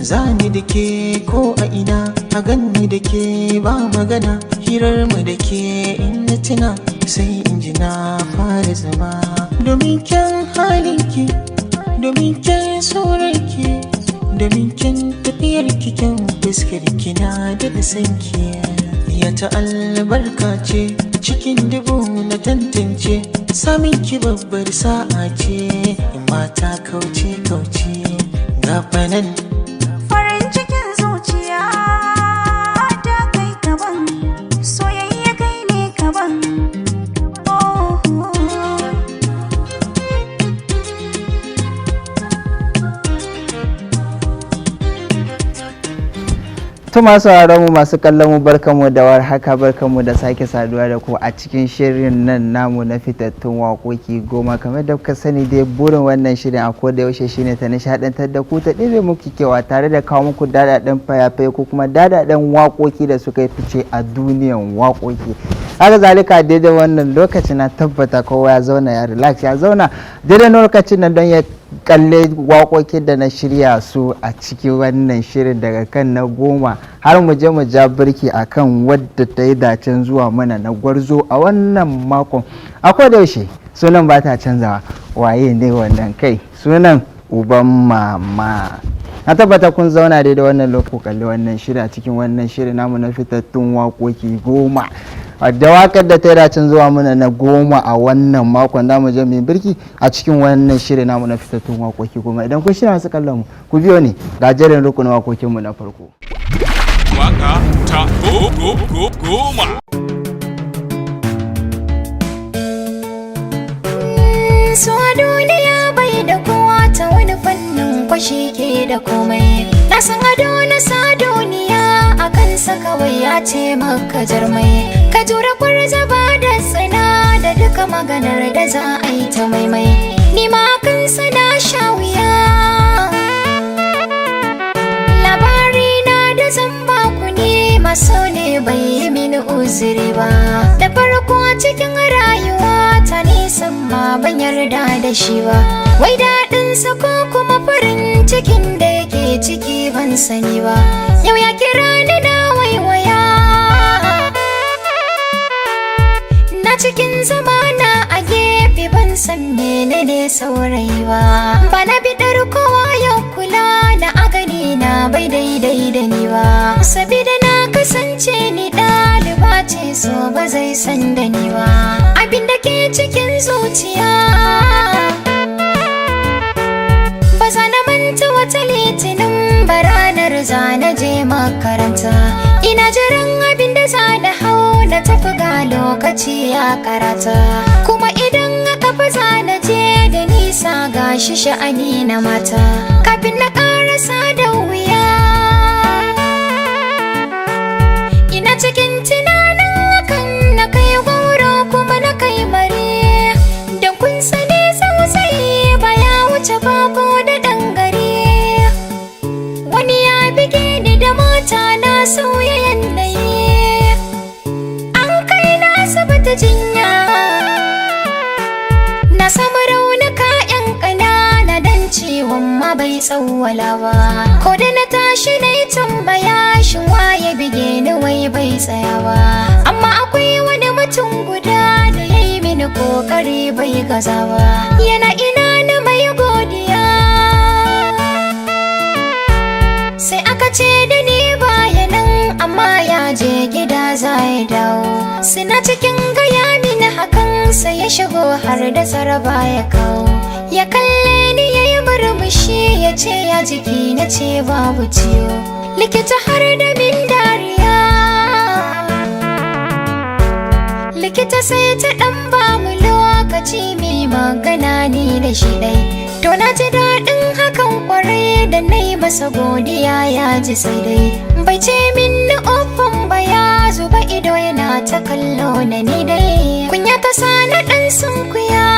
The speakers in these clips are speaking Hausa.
Zani da ke ko a ina, a ganni da ke ba magana, hirar mu da ke in na tuna sai in ji na fara zama. Domin kyan halinki, domin kyan surarki, domin kyan tafiyarki, kyan fuskarki na da sanki. Ya ta albarka ce cikin dubu na tantance, samin ki babbar sa'a ce, in mata kauce gafanan. Farin cikin zuciya ta kai kaban, soyayya kai ne kaban. To masu mu masu kallon mu barkanmu da warhaka, barkanmu da sake saduwa da ku a cikin shirin nan namu na fitattun waƙoƙi goma. Kamar da kuka sani dai burin wannan shirin a koda yaushe shine ta nishadantar da ku, ta ɗebe muku kewa tare da kawo muku dadaɗen fayafai ko kuma dadaɗen waƙoƙi da suka yi fice a duniyan waƙoƙi. Haka zalika daidai wannan lokacin na tabbata kowa ya zauna ya relax, ya zauna daidai lokacin nan don ya kalle waƙoƙi da na shirya su a cikin wannan shirin daga kan na goma har mu je mu ja birki akan wadda ta yi dacen zuwa mana na gwarzo a wannan makon. Akwai da yaushe sunan ba ta canzawa, waye ne wannan kai? Sunan uban mama. Na tabbata kun zauna daidai wannan lokacin kalli wannan shirin a cikin wannan shirin namu na fitattun waƙoƙi goma. Da wakar da ta yi dacin zuwa mana na goma a wannan makon, da mu je mu birki a cikin wannan shirin namu na fitattun waƙoƙi goma. Idan kun shirya masu kallon mu, ku biyo ni ga jerin rukunin waƙoƙin mu na farko. Waka ta goma. So duniya bai da kowa, ta wani fannin kwashi ke da komai. Na san ado na sa duniya a kansa kawai ya ce maka jarmai. Ka jura kwarza ba da tsina da duka maganar da za a yi ta maimai. Ni ma kansa na sha wuya, labari na da zan baku ne maso ne bai yi mini uzuri ba. Da farko cikin rayuwa ta nisan ma ban yarda da shi ba, wai daɗinsa ko kuma farin cikin da yake ciki ban sani ba. Yau ya kira ni na waiwaya, na cikin zamana a gefe ban san menene saurayi ba. Ba na bidar kowa yau kula da agani na bai daidai da ni ba, sabida na kasance ni ɗaliba ce, so ba zai san da ni ba. Abin da ke cikin zuciya ba za na manta wata litinin ba, ranar za na je makaranta. Ina jiran abin da za na hau na tafi ga lokaci ya karata, kuma idan aka fi za na je da nisa ga shi sha'ani na mata. Kafin na karasa da wuya ina cikin tunanin hakan, na kai goro kuma na kai mare. Don kun sani sosai ba ya wuce babu da dangare. Wani ya bige ni da mota na sauya yanayi, an kai na asibiti jinya, na samu raunuka yan ƙanana dan ciwon ma bai tsawwala ba. Ko da na tashi na yi tambaya shin waye bige ni, wai bai tsaya ba. Amma akwai wani mutum guda da ya yi mini kokari bai gaza ba, yana ina na mai godiya. Sai aka ce da ni baya nan, amma ya je gida za ya dawo. Suna cikin gaya mini hakan, sai ya shigo har da saraba ya kawo. Ya kalle ni ya yi murmushi, ya ce ya jiki, na ce babu ciwo. Likita har da min dariya, likita sai ta ɗan ba mu lokaci mai magana ni da shi ɗai. To na ji daɗin hakan kwarai, da na yi masa godiya ya ji sai dai. Bai ce min ni ofan ba, ya zuba ido yana ta kallo na ni dai. Kunya ta sa na ɗan sunkuya,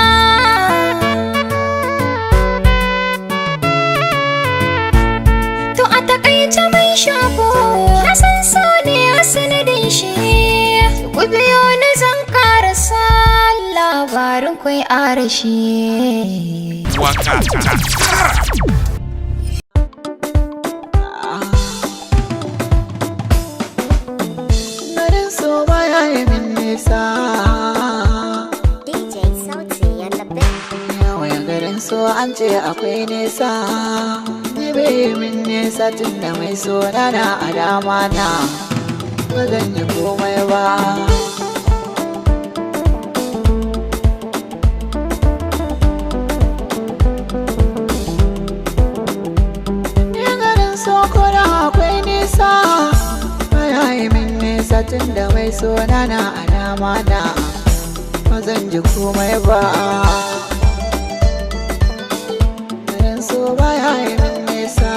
to a takaice mai shago na san so ne a sanadin shi. Ku biyo ni zan karasa labarin kwai arashi. Waka ta garin so baya yi min nisa. DJ Sauti and the Big. Yawon garin so an ce akwai nisa. Ni bai yi min nisa tun da mai so na a dama na. Ba zan yi komai ba. Tun da mai so na a dama na ba zan ji komai ba. Garin so baya yi min nisa.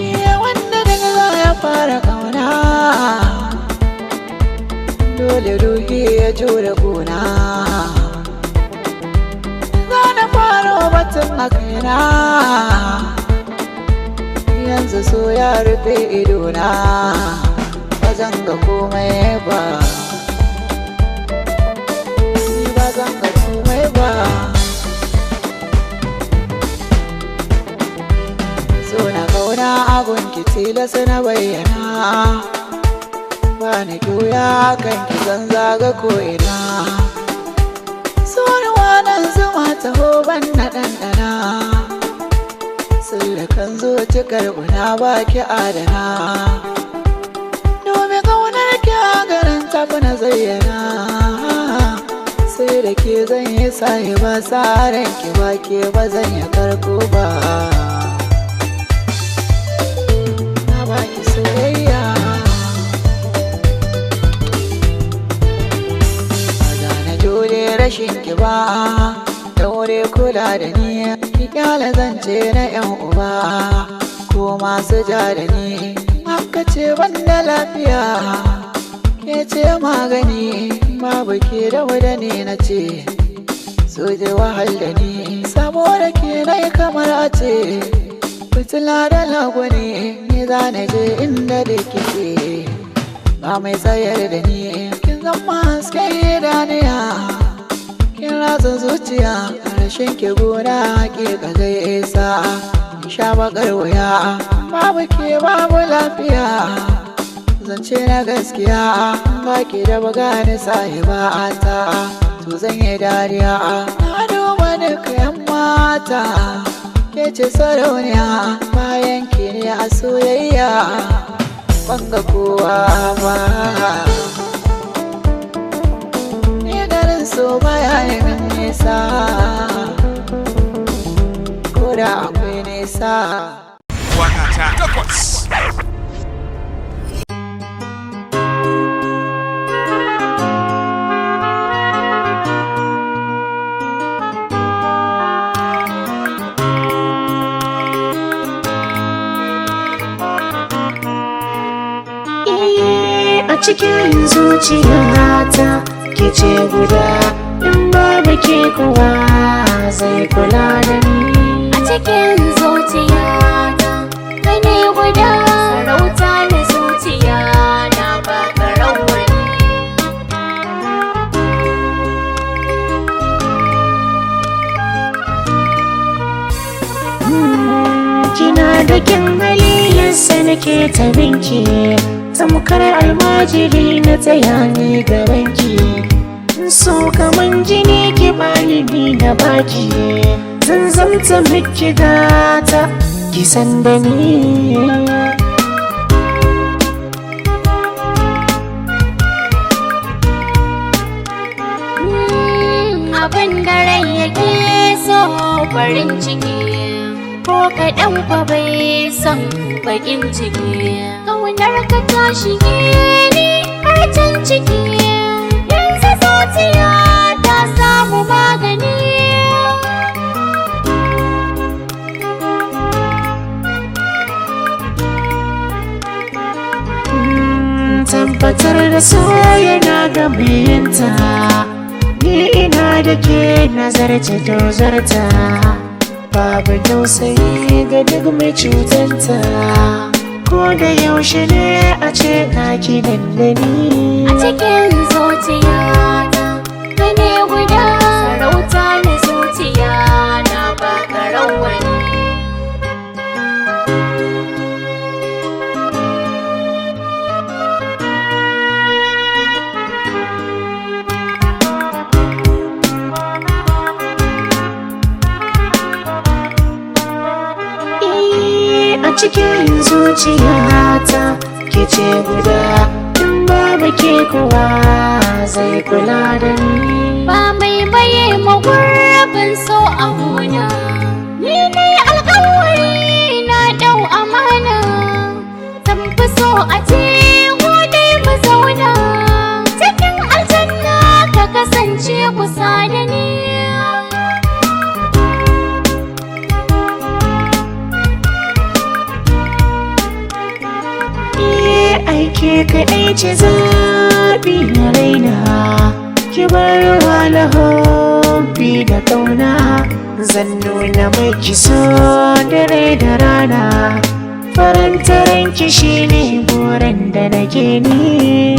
Iya wanda daga za ya fara kauna, dole ruhi ya jure kuna. Za na faro batun a kaina, yanzu so ya rufe idona, ba zan ga komai ba. Ni ba zan ga komai ba. So na kauna abun ki tilasa na bayyana, ba ni juya kan ki zan zaga ko'ina. So ni wanan zuma taho ban na ɗanɗana, da kan zo cikar una ba ki adana. Domin kaunar ki a garin tafi na zayyana, sai da ke zan yi sahi ba tsarin ki ba ke ba zan yi karko ba. Na ba ki soyayya, ba za na jure rashin ki ba. Daure kula da ni, ki kyale zance na 'yan uba ko masu ja da ni. Haka ce banda lafiya, ke ce magani, babu ke da ne na ce. So je wahal da ni, saboda ke na yi kamar a ce. Fitila da lagwani, ni za na je inda da kike. Ba mai tsayar da ni, kin zama hasken idaniya. Kin ratsa zuciya, ƙarshen ki gona ke ka zai isa. Sha bakar wuya, babu ke babu lafiya. Zance na gaskiya, ba ki da bagani sahiba ta. To zan yi dariya, na duba duka 'yan mata. Ke ce sarauniya, bayan ki ne a soyayya. Ban ga kowa ba. So baya yi min nisa, ko da akwai nisa. waka ta takwas. A cikin zuciyata ke ce guda, in babu ke kuwa zai kula da ni. A cikin zuciyata kai ne guda, sarauta na zuciya na baka rawani. Kina da kyan hali yasa nake ta binki, tamkar almajiri na tsaya ne gabanki. So kaman jini ki bani ni na baki, zan zamta miki gata ki san da ni. Abin da rai yake so farin ciki, ko kaɗan fa bai son bakin ciki. Kaunar ka ta shige ni har can ciki, yanzu zuciya ta samu magani. Tabbatar da so yana gabiyinta, ni ina da ke nazarta dozarta. Babu tausayi ga duk mai cutanta, ko da yaushe ne a ce ka ki dandani. A cikin zuciya zuciya na kai ne guda sarauta na zuciya na baka rawani. A cikin zuciyata ke ce guda, in babu ke kuwa zai kula da ni. Ba mai baye magurbin so a gona, ni ne alƙawari na ɗau amana. Zan fi so a ce dai mu zauna cikin aljanna ka kasance kusa da ni. Aike kaɗai ce zaɓi na raina, ki bar wala hobi da ƙauna. Zan nuna miki so dare da rana, faranta ranki shine burin da nake ni.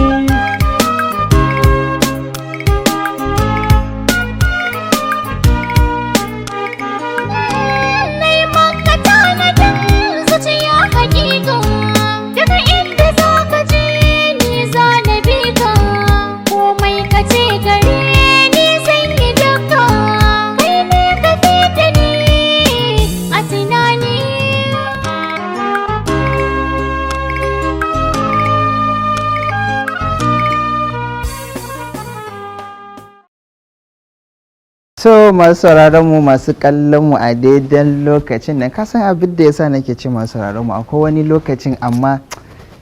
So masu sauraron mu masu kallon mu a daidan lokacin nan, kasan abin da yasa nake ce masu sauraron mu akwai wani lokacin, amma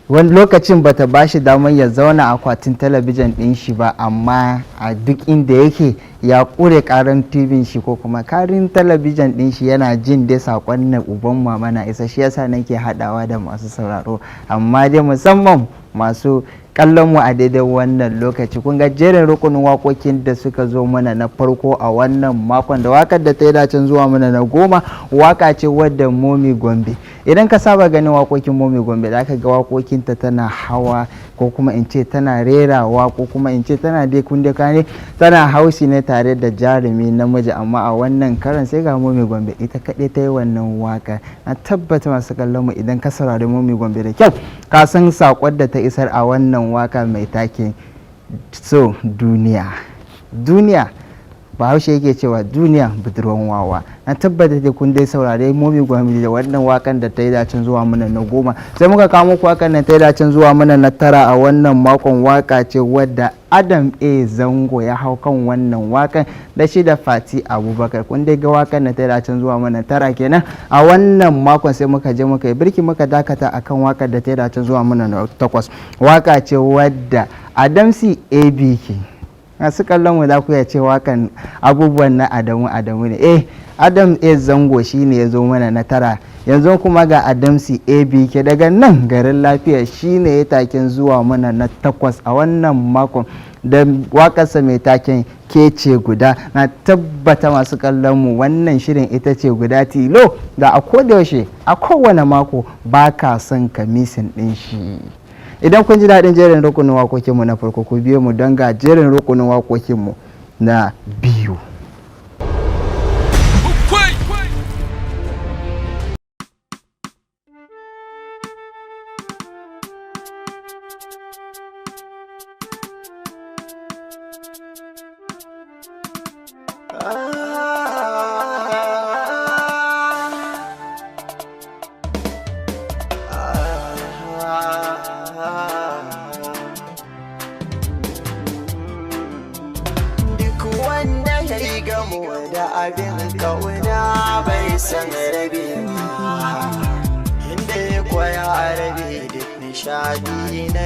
wani lokacin bata bashi damar ya zauna a akwatin talabijin din shi ba, amma a duk inda yake ya kure karan tv shi ko kuma karin talabijin din shi yana jin dai sakon na uban mama na isa, shi yasa nake hadawa da masu sauraro. Amma dai musamman masu kallon mu a daidai wannan lokaci, kun ga jerin rukunin wakokin da suka zo mana na farko a wannan makon, da wakar da ta yi dacin zuwa mana na 10 waka ce wadda Momi Gombe. Idan ka saba ganin wakokin Momi Gombe za ka ga wakokinta tana hawa ko kuma in ce tana rerawa ko kuma in ce tana dai kunde kane tana haushi ne tare da jarumi namiji, amma a wannan karan sai ga Momi Gombe ita kaɗai ta yi wannan waka. Na tabbata masu kallon mu idan ka saurari Momi Gombe da kyau ka san sakon da ta isar a wannan waka mai take so duniya bahaushe yake cewa duniya budurwan wawa. Na tabbata da kun dai saurare Momi Gombe da wannan wakan da ta yi dacin zuwa mana na 10, sai muka kawo muku wakan da ta yi dacin zuwa mana na 9 a wannan makon. Waka ce wadda Adam A Zango ya hau kan wannan wakan da shi da Fati Abubakar. Kun dai ga wakan da ta yi dacin zuwa mana 9 kenan a wannan makon, sai muka je muka yi birki muka dakata akan wakar da ta yi dacin zuwa mana na 8. Waka ce wadda Adamsi ABK, masu kallon mu za ku ya ce wakan abubuwan na Adamu ne. Adam A Zango shine ya zo mana na 9, yanzu kuma ga Adamsi ABK daga nan garin lafiya shine ya taken zuwa mana na 8 a wannan makon da wakarsa mai taken kece guda. Na tabbata masu kallon mu wannan shirin ita ce guda tilo da a kodayaushe a kowane mako ba ka son ka misin din shi. Idan kun ji daɗin jerin rukunin wakokinmu na farko, ku biyo mu don ga jerin rukunin wakokinmu na biyu. Abin kauna bai san rabe ba, inda ya koya rabe duk nishadi na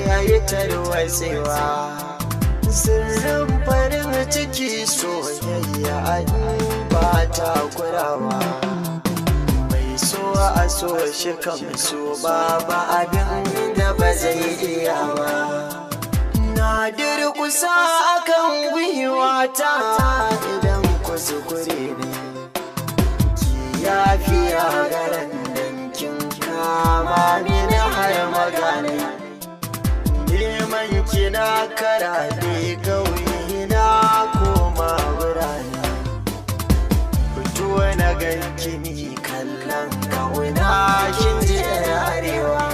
yayi tarwatsewa. Sirrin farin ciki soyayya ba ta kurawa, mai so a so shi kan so babu abin da ba zai iya ba. Na durkusa akan gwiwata idan kuskure ne, ki yafiya garan dankin kama mini har magana, neman ki na karaɗe ƙauye na koma birane fito na ganki ni kallon ƙauna kin ji arewa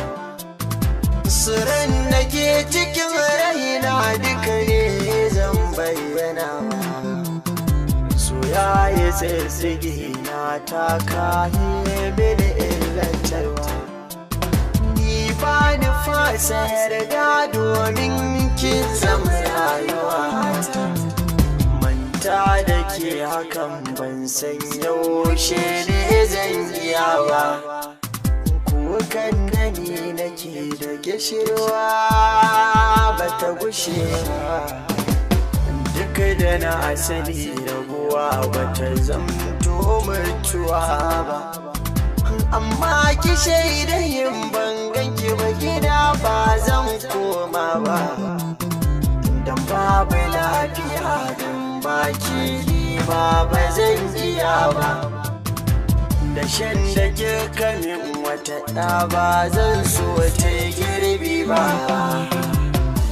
sirrin da ke cikin raina duka ne zan bayyana soyayya tsirtsigi na ta kahe mini illantarwa ba ni fasa yarda domin kin zama rayuwa manta da ke hakan ban san yaushe ne zan iya ba kukan gani nake da gishirwa ba ta gushe ba duk da na asali rabuwa ba ta zamto mutuwa ba amma ki shaida yin banganki ba gida ba zan koma ba dan babu lafiya dan baki ba ba zan iya ba da shan da kika min wata ɗa ba zan so ta girbi ba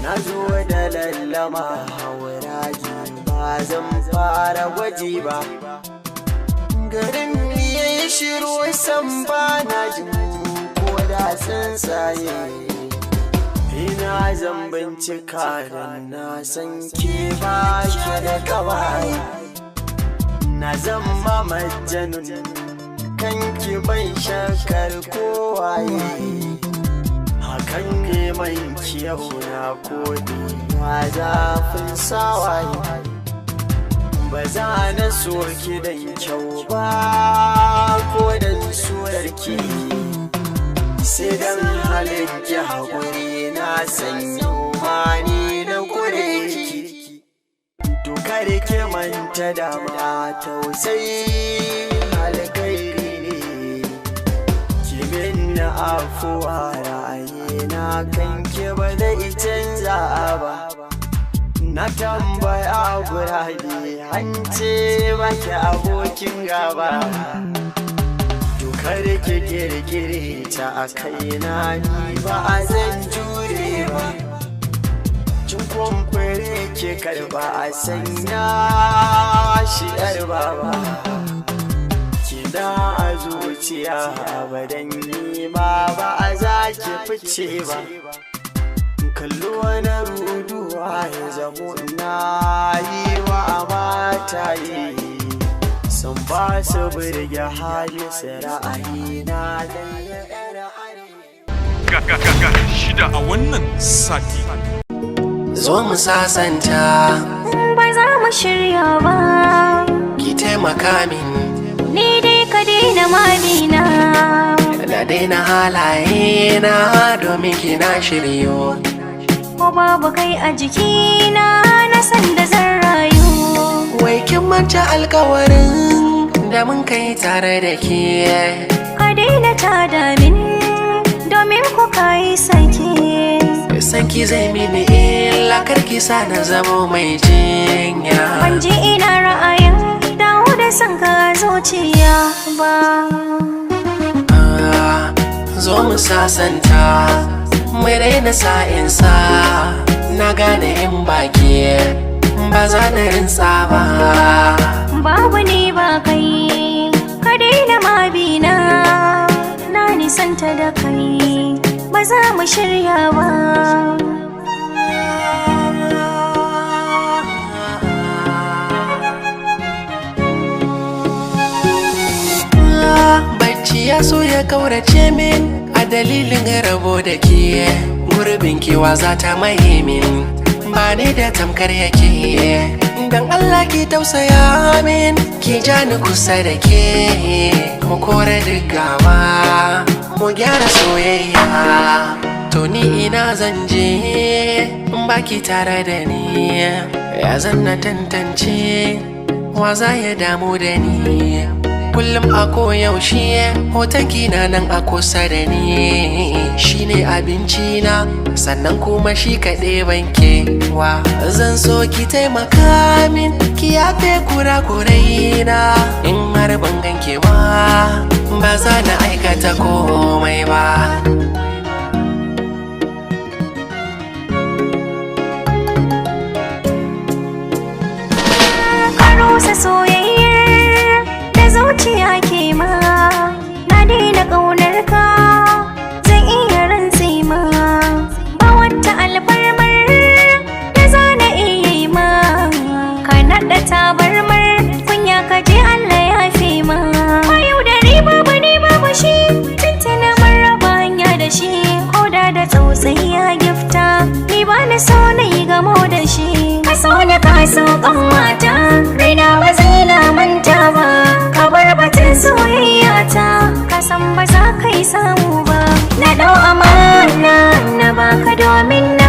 na zo da lallama hauraji ba zan fara gwaji ba garin yayi shiru san ba na jin ko da tsuntsaye ina zan bincika dan na san ke ba ki da kawai na zama majnun kanki ban shakar kowaye hakan ne mai kyau na kodi ma zafin sawaye ba za na so ki dan kyau ba ko dan surarki sai dan halin ki haƙuri na san yau ma ni na kure ki to kare ki manta da ma tausayi alkairi ne ki min na afuwa ra'ayina kan ki ba zai canza ba na tambaya gurabe an ce baki abokin gaba dokar ki kirkire ta a kaina ni ba a zan jure ba cin kwamfure ki karba a sanya shi yar baba kina a zuciya abadan ni ba a za ki fice ba kallo wani ruduwa ya zamo na yi wa mata yi sun ba su birge hali su ra'ayi na ga shida a wannan sati zo mu sasanta ba za mu shirya ba ki taimaka min ni dai ka daina mamina na daina halaye na domin kina shiryo ko babu kai a jikina na san da zan rayu wai kin manta alkawarin da mun kai tare da ke ka daina tada min domin ku kai sake sanki zai mini illa karki sa na zamo mai jinya ban ji ina ra'ayin dawo da san ka zuciya ba zo mu sasanta mai raina sa'insa na gane in baki ba za na rinsa ba babu ni ba kai ka daina mabina na nisanta da kai ba za mu shirya ba bacci ya so ya kaurace min a dalilin rabo da ke gurbin kewa za ta maye min ba ni da tamkar yake dan Allah ki tausaya min ki ja ni kusa da ke mu kore digawa mu gyara soyayya to ni ina zan je in baki tare da ni ya zanna tantance wa za ya damu da ni kullum a koyaushe hoton kina nan a kusa da ni shine abinci na sannan kuma shi kaɗai banke wa zan so ki taimaka min ki yafe kurakurai na in har ban ganke ba za na aikata komai ba rusa soyayyar da zuciya ke ma. Na daina ƙaunar ka, zan iya rantse ma. Ba wata alfarmar da za na iya yi ma. Ka naɗa tabarmar kunya ka je Allah ya fi ma. Ba yau da riba ba ne babu shi, tuntuna mun raba hanya da shi. Koda da tsautsayi ya gifta, ni ba na so na yi gamo da shi. Ka so na ka so ƙanwata, raina ba zai lamanta ba. Ka bar batun soyayya ta, ka san ba za ka yi samu ba. Na ɗau amana na baka domin na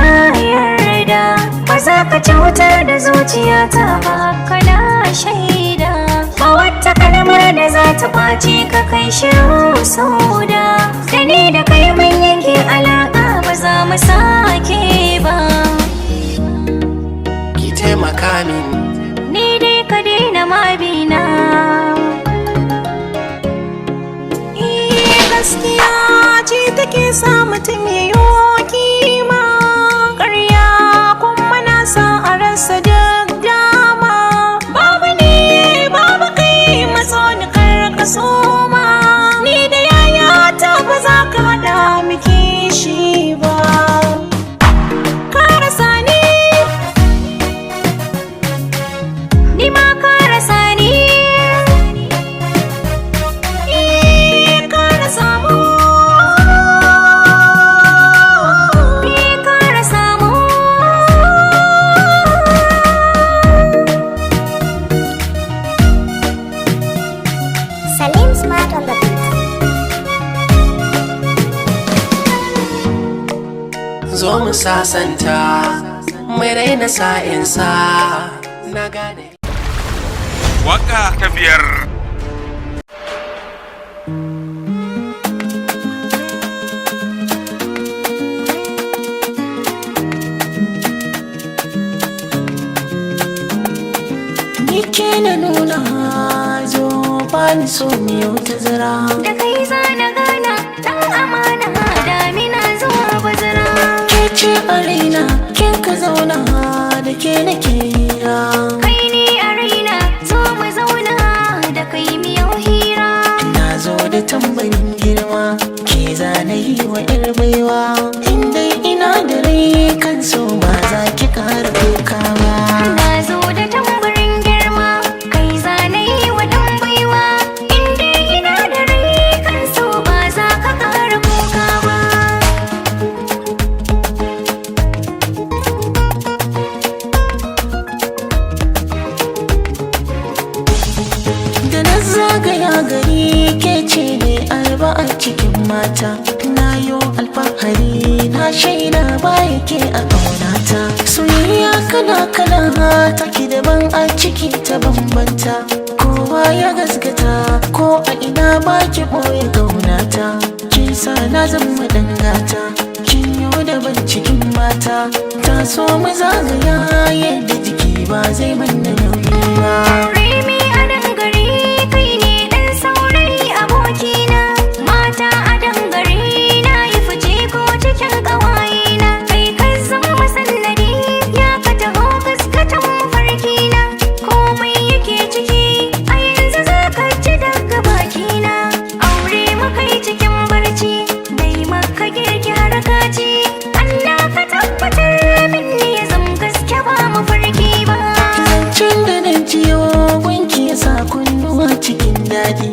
yarda, ba za ka cutar da zuciyata ba, kana shaida. Ba wata kalmar da za ta kwace ka kai shiru sauda. Da ni da kai mun yanke alaƙa, ba za mu sake ba. Ki taimaka min, Ni dai ka daina mabina. Gaskiya ce take sa mutum ya yi kima. Ƙarya kuma na sa a rasa duk dama. Babu ne babu kai, matso ni kar ka soma. Ni da yayata ba za ka haɗa miki shi ba. Ka rasa ni, ni ma ka rasa ni. Ka rasa mu, ka rasa mu. Salim Smart on the beat. zo mu sasanta, mai raina sa'insa. Na gane. Waka ta biyar. Ni ke na nuna zo bani so miyo ta zira. Da kai za na gana ɗan amana, damina zuwa bazara. Ke ce a raina kin ka zauna da ke nake hira. Kai ne a raina, zo mu zauna da kai miyau hira. Na zo da tambarin girma, ke zana yi wa yar baiwa. Indai ina da rai kan so ba za ki kara kuka ba. Na zo da tambarin girma, kai zane yi wa ɗan baiwa. Inda ina da rai kan so ba za ka ƙara kuka ba. Da na zagaya gari ke ce ne alba a cikin mata. Na yo alfahari na shaida baya ke a ƙaunata. Soyayya kala-kala take daban a ciki ta bambanta. Kowa ya gaskata ko a ina ba ki ɓoye ƙaunata. Kin sa na zama dangata, kin yo daban cikin mata. Ta so mu zagaya yadda jiki ba zai manna nauyi ba. Remi a dangare, kai ne ɗan saurayi abokina. Mata a dangare, na yi fice ko cikin ƙawayena. Kai ka zama masannadi, ya ka taho gaskatan mafarkina. Komai yake ciki, a yanzu za ka ji daga bakina. Aure muka yi cikin barci, dai maka girki har kaci. Allah ka tabbatar min ne ya zam gaske ba mafarki ba. Zancen da na jiyo gunki ya sa kunnuwa cikin daɗi.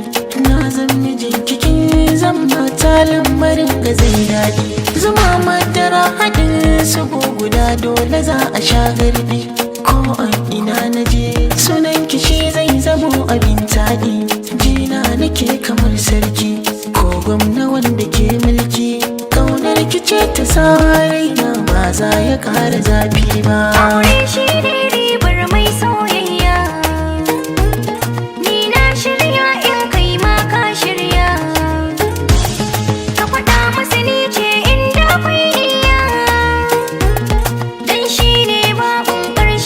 Na zan mijin kikin zan mata lamarin ga zai daɗi. Zuma madara haɗin su guda dole za a sha gardi. Ko a ina na je sunan kishi zai zamo abin taɗi. Jina nake kamar sarki ko gwamna wanda ke mulki. Ƙaunar kice ta sa raina ba za ya ƙara zafi ba. Aure shi ne ribar mai soyayya. Ni na shirya in kai ma ka shirya. Ka faɗa musu ni ce inda akwai iya. Dan shi ne babun ƙarshe.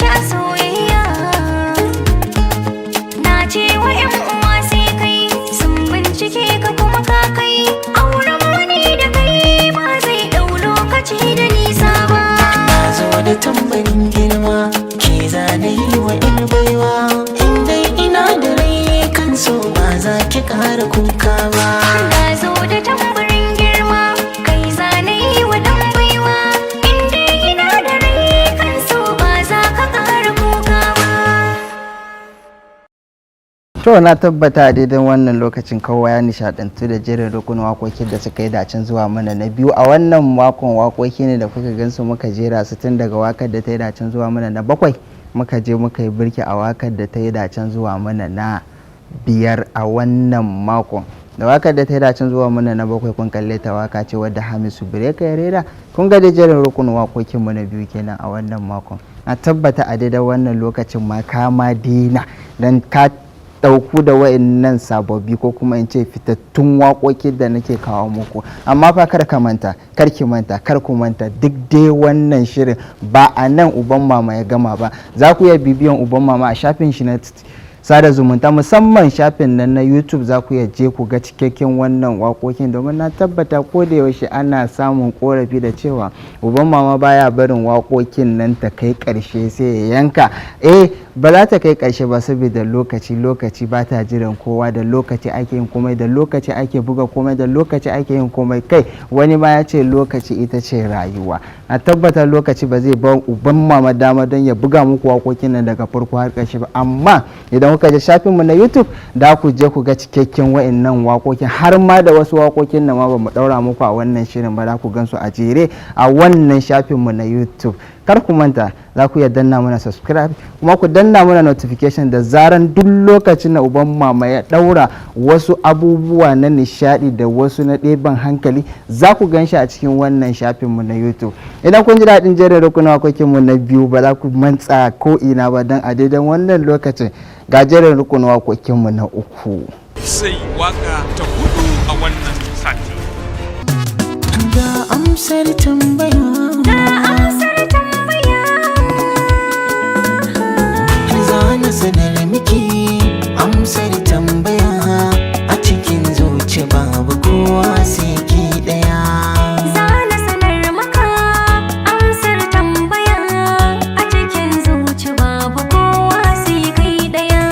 To na tabbata daidai wannan lokacin kowa ya nishadantu da jerin rukunin waƙoƙin da suka yi dacen zuwa mana na biyu a wannan makon. Waƙoƙi ne da kuka gansu muka jera su tun daga wakar da ta yi dacen zuwa mana na 7 muka je muka yi birki a wakar da ta yi dacen zuwa mana na 5 a wannan makon. Da wakar da ta yi dacen zuwa mana na 7 kun kalle ta waka ce wadda Hamisu Bireka ya rera. Kun ga da jerin rukunin waƙoƙin mu na biyu kenan a wannan makon. Na tabbata a daidai wannan lokacin ma kama dina dan ka dauku da wa'annan sababbi ko kuma in ce fitattun waƙoƙi da nake kawo muku. Amma fa kar ka manta, kar ki manta, kar ku manta duk dai wannan shirin ba a nan uban mama ya gama ba. Za ku iya bibiyan uban mama a shafin shi na sada zumunta, musamman shafin nan na YouTube. Za ku iya je ku ga cikakken wannan waƙoƙin domin na tabbata ko da yaushe ana samun korafi da cewa uban mama baya barin waƙoƙin nan ta kai ƙarshe sai ya yanka. Ba za ta kai ƙarshe ba saboda lokaci ba ta jiran kowa. Da lokaci ake yin komai, da lokaci ake buga komai, da lokaci ake yin komai. Kai wani ma ya ce lokaci ita ce rayuwa. Na tabbata lokaci ba zai ba uban mama dama don ya buga muku waƙoƙin nan daga farko har ƙarshe ba. Amma idan kuka je shafinmu na YouTube da ku je ku ga cikakken wa'annan waƙoƙin, har ma da wasu waƙoƙin nan ma ba mu ɗaura muku a wannan shirin ba, za ku gansu a jere a wannan shafinmu na YouTube. Kar ku manta za ku iya danna mana subscribe kuma ku danna mana notification da zaran duk lokacin da uban mama ya daura wasu abubuwa na nishadi da wasu na ɗeban hankali za ku gan shi a cikin wannan shafin mu na YouTube. Idan kun ji daɗin jerin rukunin waƙoƙin mu na biyu ba za ku mantsa ko ina ba, dan a daidan wannan lokacin ga jerin rukunin waƙoƙin mu na 3. Sai waka ta 4 a wannan sati. Ga amsar tambaya. Na sanar miki amsar tambaya a cikin zuci babu kowa sai ki daya. Zana sanar maka amsar tambaya a cikin zuci babu kowa sai kai daya.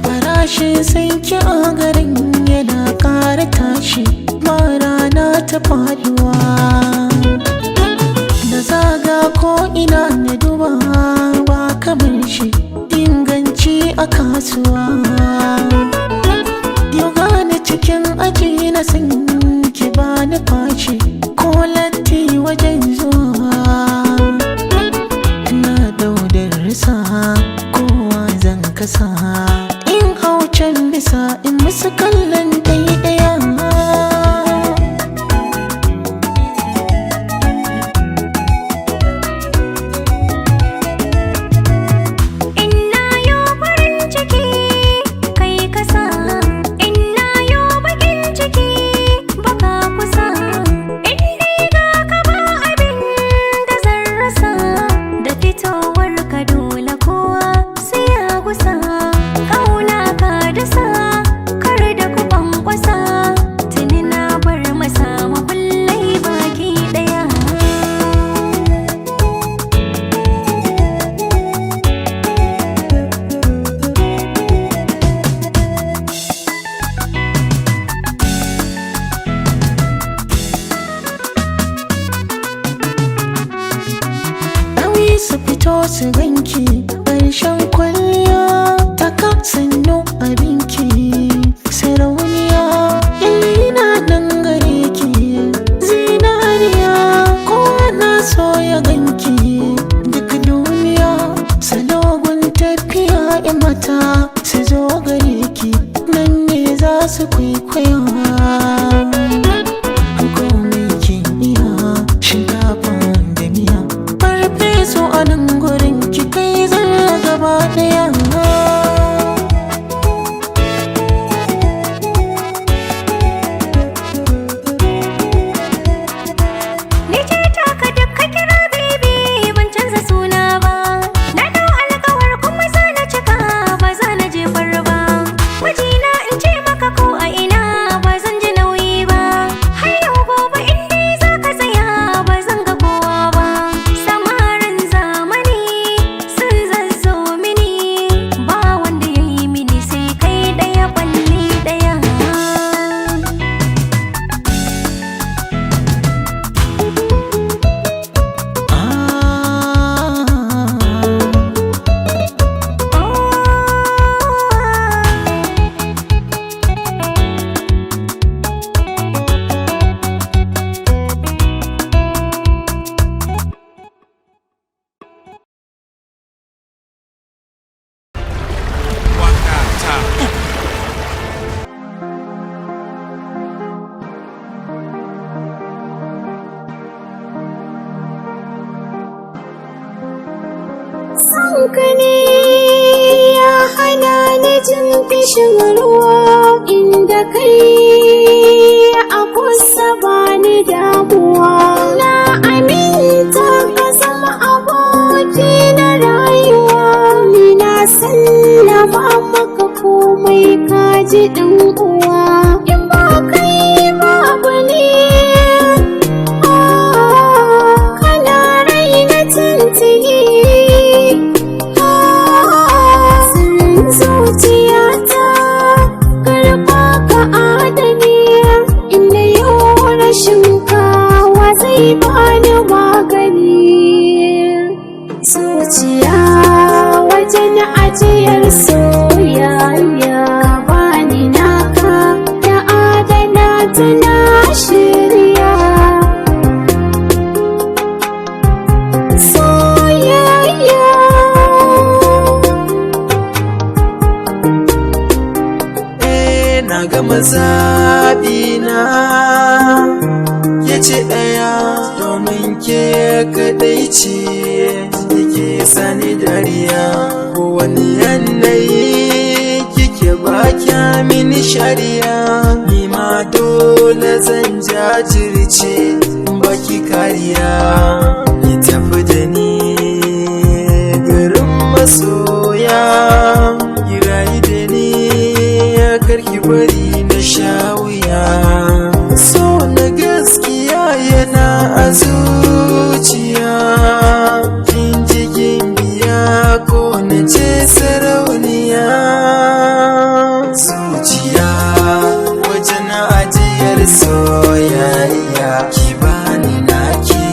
Farashin sai ki a garin yana ƙara tashi, rana ta faduwa. Da zaga ko ina na duba ba kamar shi, inganci a kasuwa. Yau gane cikin aji na san ki ba ni fashi ko latti wajen zuwa. Na daudar risa kowa zan kasa, in hau can bisa in musu kallon ɗaya. Su fito su ganki ƙarshen kwalliya ta sannu abinki sarauniya. Ina nan gare ki zinariya, kowa na so ya ganki duk duniya. Salogun tafiya in mata su zo gare ki, nan ne za su kwaikwaya. So a nan gurin ki kai ka ne ya hana ni jin kishin ruwa, inda kai a kusa ba ni damuwa. Na aminta ka zama aboki na rayuwa, ni na sallama maka komai ka ji ɗan uwa. In ba kai babu ne kana raina tintini, sirrin zuciyata karɓa ka adani. Inda yau rashin kawa zai bani magani. Zuciya wajen ajiyar soyayya, bani naka da adana tana shirya. Soyayya na gama zaɓina ya ce ɗaya, domin ke kaɗai ce ke sani dariya. Wani yanayi kike ba kya mini shari'a, ni ma dole zan jajirce baki kariya. Ki tafi da ni garin masoya, ki rayu da ni karki bari na sha wuya. So na gaskiya yana a zuciya, kin ji kin biya ko na ce sarauniya. Zuciya wajen ajiyar soyayya, ki bani naki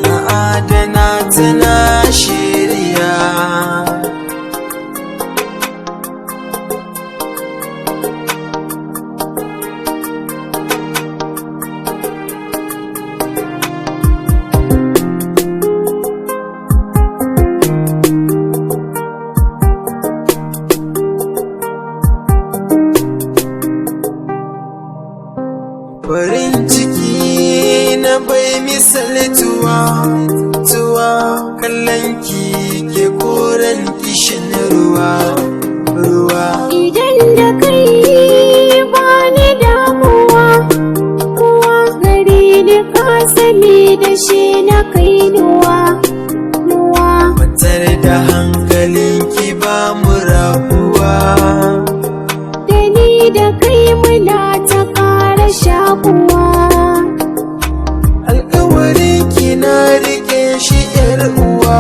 na adana tana shirya. Farin ciki na bai misaltuwa, kallon ki ke koren kishin ruwa. idan da kai bani damuwa, kuwa gari ni ka sani da shi na kai nuwa. Matar da hankalin ki ba mu rabuwa, Da ni da kai muna ta ƙara shakuwa. alkawarin ki na rike shi yar uwa.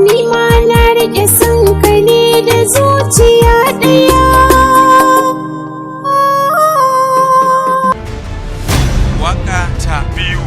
Ni ma na rike son ka ne da zuciya ɗaya. Waka ta biyu.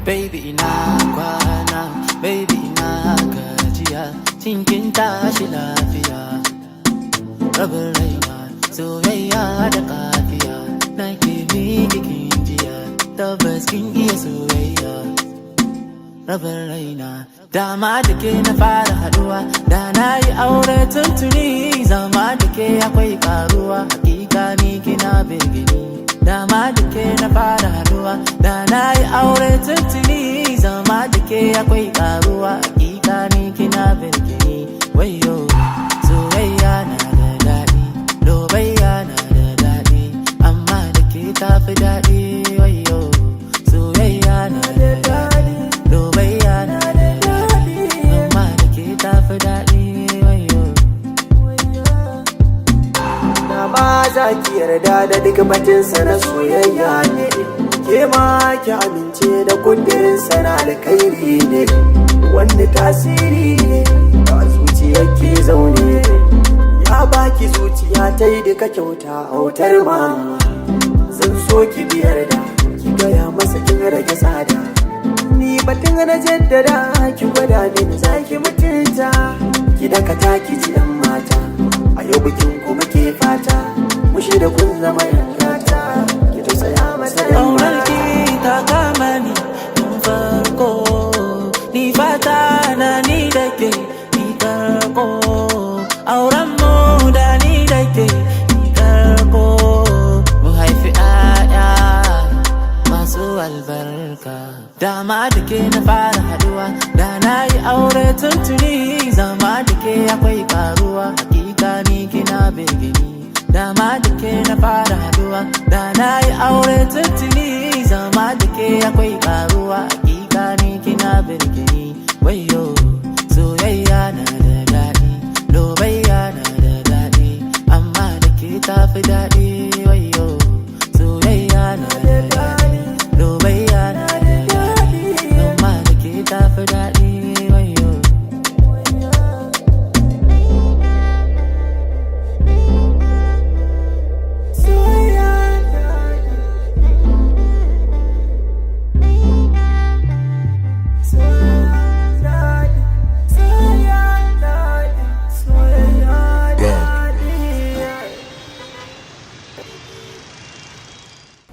Baby ina kwana, baby ina gajiya, cinkin tashi lafiya. Rabin raina soyayya da kafiya, na ke miki kin jiya, tabbas kin iya soyayya. Rabin raina dama da ke na fara haduwa, da na yi aure tuntuni, zama da ke akwai karuwa, hakika ni kina birgini. Dama da ke na fara haduwa, da na yi aure tuntuni, zama da ke akwai karuwa, hakika ni kina birgini. Wayo soyayya na da daɗi, lobayya na da daɗi, amma da ke tafi daɗi. Wayo soyayya na da daɗi, lobayya na da daɗi, amma da ke tafi daɗi. Wayo ba za ki yarda da duk batinsa na soyayya ne, ke ma ki amince da kundirinsa na alkhairi ne, wanda tasiri ne a zuciyar ke zaune. Ya baki zuciya ta yi duka kyauta autar mama, zan so ki biyar da ki gaya masa kin rage tsada. Ni batun na jaddada ki gwada min za ki mutunta, ki dakata ki ji yan mata, a yau bikin kuma ke fata shi da kun zama yankata ki tausaya masa Aunar ki ta kama ni tun farko, ni fata na ni da ke ni karko. Auren mu da ni da ke ni karko, mu haifi 'ya'ya masu albarka. Dama da ke na fara haduwa, da na yi aure tuntuni. Zama da ke akwai karuwa, hakika ni kina begini. Dama da ke na fara haduwa, da na yi aure tuntuni. Zama da ke akwai karuwa, hakika ni kina begini. Wayo soyayya na da daɗi, lobayya na da daɗi, amma da ke tafi daɗi. Wayo soyayya na da daɗi, lobayya na da daɗi, amma da ke tafi daɗi. Wayo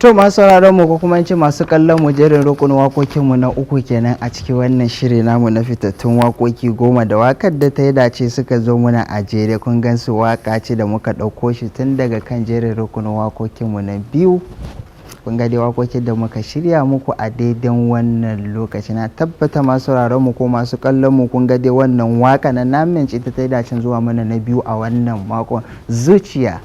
To masu sauraron mu ko kuma in ce masu kallon mu jerin rukunin wakokin mu na uku kenan a cikin wannan shiri namu na fitattun wakoki 10 da wakar da ta yi dace suka zo muna a jere. Kun gan su waka ce da muka ɗauko shi tun daga kan jerin rukunin wakokin mu na biyu. Kun ga dai wakokin da muka shirya muku a daidan wannan lokaci. Na tabbata masu sauraron mu ko masu kallon mu kun ga dai wannan waka na namince ita ta yi dacin zuwa mana na biyu a wannan makon, Zuciya.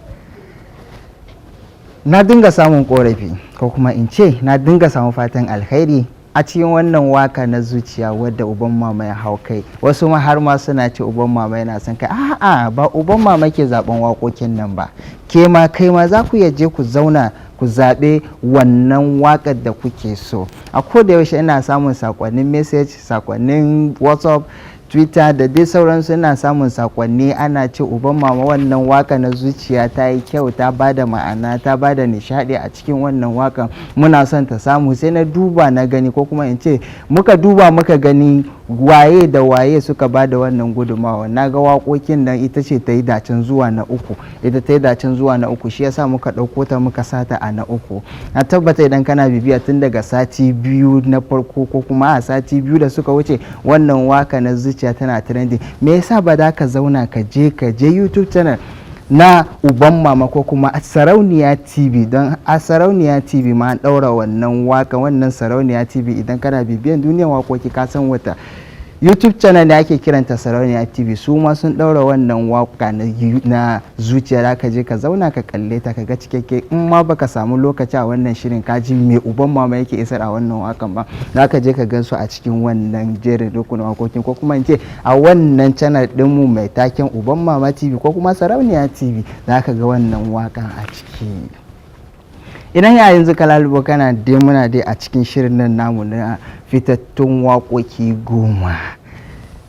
Na dinga samun korafi ko kuma in ce na dinga samun fatan alkhairi a cikin wannan waka na Zuciya wadda uban mama ya hau kai. Wasu ma har ma suna ce uban mama yana son kai. A'a, ba uban mama ke zaben wakokin nan ba. Kai ma za ku je ku zauna ku zaɓe wannan wakar da kuke so. A koda yaushe ina samun sakonnin message, sakonnin WhatsApp, Twitter da dai sauransu. Ina samun sakonni ana ce uban mama wannan waka na Zuciya ta yi kyau, ta bada ma'ana, ta bada nishadi a cikin wannan wakan, muna son ta samu. Sai na duba na gani ko kuma in ce muka duba muka gani waye da waye suka bada wannan gudumawa. Na ga wakokin nan ita ce ta yi dacin zuwa na uku, ita ta yi dacin zuwa na uku, shi yasa muka ɗauko ta muka sata a na uku. Na tabbata idan kana bibiya tun daga sati biyu na farko ko kuma a sati biyu da suka wuce wannan waka na Zuciya tana trending. Me yasa ba da ka zauna ka je YouTube channel na uban mama ko kuma a Sarauniya TV, don a Sarauniya TV ma an ɗaura wannan waka. Wannan Sarauniya TV idan kana bibiyan duniyar wakoki ka san wata YouTube channel da ake kiranta Sarauniya TV, su ma sun ɗaura wannan waka na Zuciya. Da ka je ka zauna ka kalle ta ka ga cikakke. In ma baka samu lokaci a wannan shirin ka ji me uban mama yake isar a wannan wakan ba, za ka je ka gan su a cikin wannan jerin rukunin wakokin ko kuma in ce a wannan channel ɗinmu mai taken uban mama TV ko kuma Sarauniya TV, za ka ga wannan wakan a ciki. Idan ya yanzu ka lalubo kana dai muna dai a cikin shirin nan namu na fitattun waƙoƙi 10.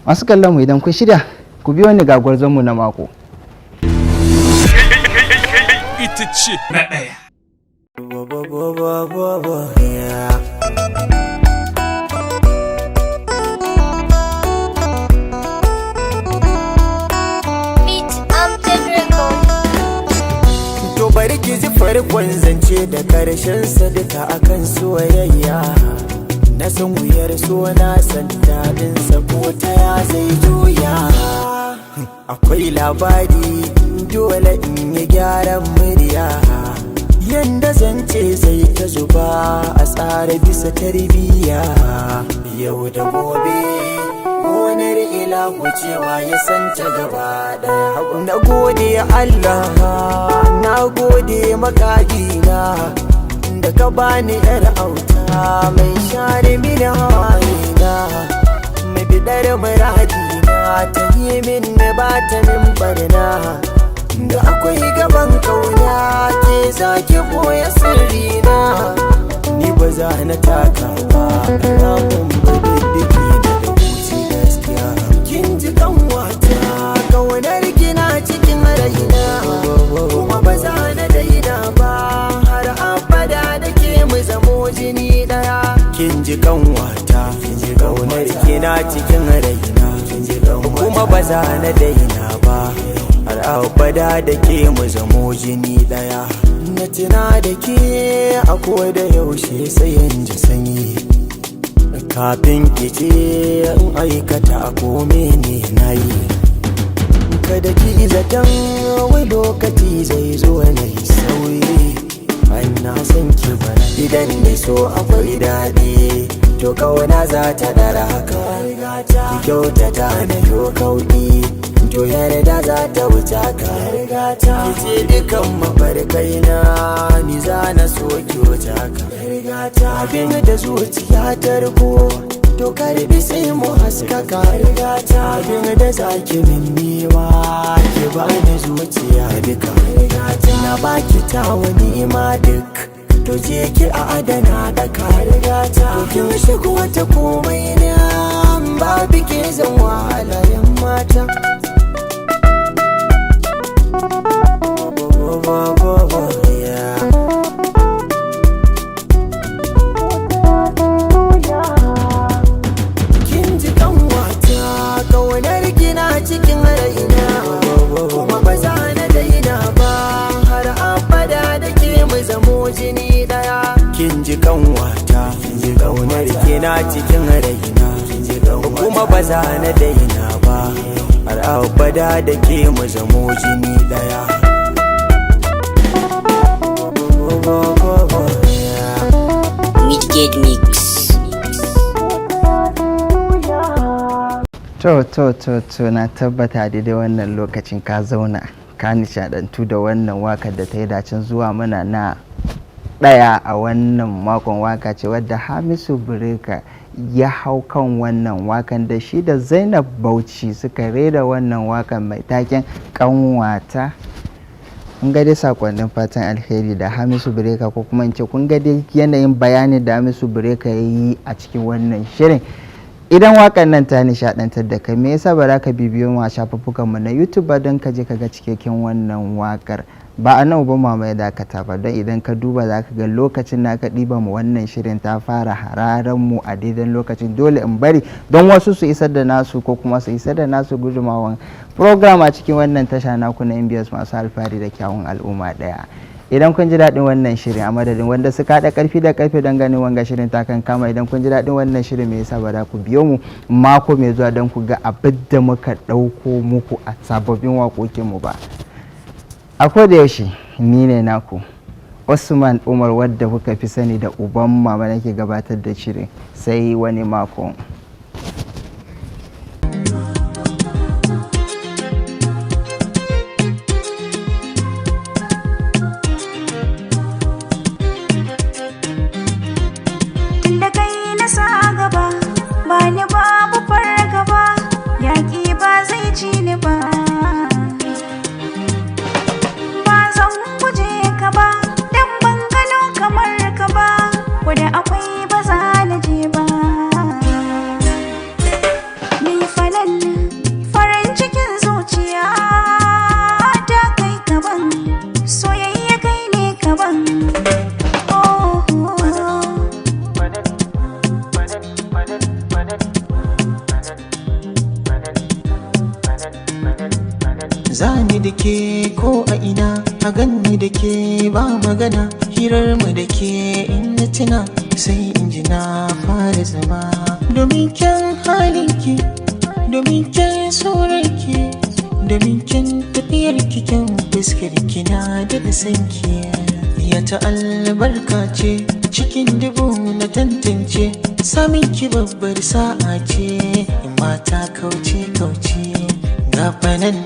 Masu kallon mu idan kun shirya ku biyo ni ga gwarzon mu na mako. Ita ce na ɗaya. Bari ki ji farkon zance da karshen sadaka akan soyayya. Na san wuyar so, na san daɗinsa ko ta ya zai juya. Akwai labari dole in yi gyaran murya, yanda zance zai ta zuba a tsara bisa tarbiyya. Yau da gobe gonar ilahu cewa ya santa gaba daya. Na gode Allah, na gode makagina da ka bani yar auta mai share mini hawayena, mai bidar muradina ta yi min ba ta min barna. Da akwai gaban kauna ke zaki boye sirrina, ni ba za na taka ba ramin badiddiki da wuce gaskiya. Kin ji kanwata kaunar gina cikin raina, kuma ba za na daina ba har abada da ke mu zamo jini daya. Kin ji kanwata, kaunar gina cikin raina, kuma ba za na daina ba har har abada da ke mu zamo jini daya. Na tuna da ke a koda yaushe sai in ji sanyi, kafin ki ce in aikata kome ne na yi. Kada ki zaton wai lokaci zai zo na yi sauyi, ai na san ki bana. Idan da so akwai daɗi to kauna za ta dara haka. Ki kyautata na yo kauɗi to yarda za ta wuce ka. Ki ce dukan mafarkai na ni za na so ki wuce ka. Abin da zuciya ta riko to karbi sai mu haskaka. Abin da zaki min nema ki bani zuciya duka. Na baki tawa nima duk to je ki a adana da ka. To kin shigo wata komai na babu ke zan wahala yan mata. Kin ji kanwata kaunar gina cikin raina, kuma ba za na daina ba har abada da ke mu zamo jini daya. Kin ji kanwata kaunar gina cikin raina, kuma ba za na daina ba har abada da ke mu zamo jini daya. Midgate Mix. To na tabbata daidai wannan lokacin ka zauna ka nishadantu da wannan wakar da ta yi dacin zuwa mana na daya a wannan makon. Waka ce wadda Hamisu Breka ya hau kan wannan wakan da shi da Zainab Bauchi suka rera wannan wakan mai taken kanwata. Kun ga dai sakonnin fatan alheri da Hamisu Breka, ko kuma in ce kun ga dai yanayin bayanin da Hamisu Breka ya yi a cikin wannan shirin. Idan wakan nan ta nishadantar da kai, me yasa ba za ka bibiyo mu a shafuffukan mu na YouTube ba don ka je ka ga cikakken wannan wakar? Ba a nan ba mamaye dakata ba, don idan ka duba za ka ga lokacin na ka ɗiba mu wannan shirin ta fara hararen mu a daidan lokacin. Dole in bari don wasu su isar da nasu ko kuma su isar da nasu gudumawan program a cikin wannan tasha naku na MBS masu alfahari da kyawun al'umma daya. Idan kun ji daɗin wannan shirin, a madadin wanda suka haɗa ƙarfi da ƙarfe don ganin wanga shirin ta kan kama, idan kun ji daɗin wannan shirin me yasa ba za ku biyo mu mako mai zuwa don ku ga abin da muka ɗauko muku a sababbin waƙoƙinmu ba. A koda yaushe ni ne naku Usman Umar, wadda kuka fi sani da uban mama, nake gabatar da shirin. Sai wani mako. Zani da ke ko a ina, a ganni da ke ba magana, hirar mu da ke in na tuna sai in ji na fara zama. Domin kyan halinki, domin kyan surarki, domin kyan tafiyar kyan fuskar kina da sanki. Ya ta albarka ce cikin dubu na tantance, samin ki babbar sa'a ce in mata kauce gafanan